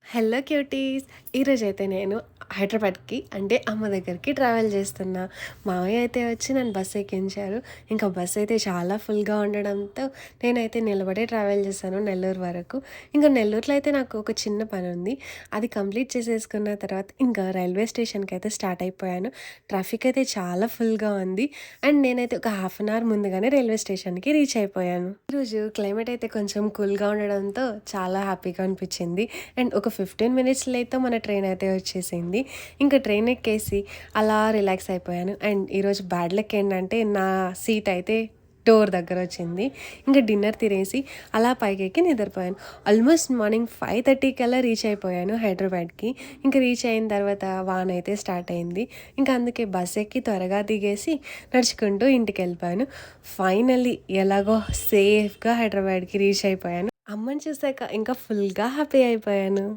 Hello cuties. ఈరోజైతే నేను హైదరాబాద్కి అంటే అమ్మ దగ్గరికి ట్రావెల్ చేస్తున్నా. మావయ్య అయితే వచ్చి నన్ను బస్ ఎక్కించారు. ఇంకా బస్ అయితే చాలా ఫుల్గా ఉండడంతో నేనైతే నిలబడే ట్రావెల్ చేశాను నెల్లూరు వరకు. ఇంకా నెల్లూరులో అయితే నాకు ఒక చిన్న పని ఉంది, అది కంప్లీట్ చేసేసుకున్న తర్వాత ఇంకా రైల్వే స్టేషన్కి అయితే స్టార్ట్ అయిపోయాను. ట్రాఫిక్ అయితే చాలా ఫుల్గా ఉంది అండ్ నేనైతే ఒక హాఫ్ అన్ అవర్ ముందుగానే రైల్వే స్టేషన్కి రీచ్ అయిపోయాను. ఈరోజు క్లైమేట్ అయితే కొంచెం కూల్గా ఉండడంతో చాలా హ్యాపీగా అనిపించింది. అండ్ ఒక 15 మినిట్స్ లేట్‌తో మన ట్రైన్ అయితే వచ్చేసింది. ఇంకా ట్రైన్ ఎక్కేసి అలా రిలాక్స్ అయిపోయాను. అండ్ ఈరోజు బ్యాడ్ లక్ ఏంటంటే నా సీట్ అయితే డోర్ దగ్గర వచ్చింది. ఇంకా డిన్నర్ తినేసి అలా పైకెక్కి నిద్రపోయాను. ఆల్మోస్ట్ మార్నింగ్ 5:30 కల్లా రీచ్ అయిపోయాను హైదరాబాద్‌కి. ఇంకా రీచ్ అయిన తర్వాత వాన అయితే స్టార్ట్ అయింది. ఇంకా అందుకే బస్ ఎక్కి త్వరగా దిగేసి నడుచుకుంటూ ఇంటికెళ్ళిపోయాను. ఫైనల్లీ ఎలాగో సేఫ్‌గా హైదరాబాద్‌కి రీచ్ అయిపోయాను. అమ్మని చూసాక ఇంకా ఫుల్‌గా హ్యాపీ అయిపోయాను.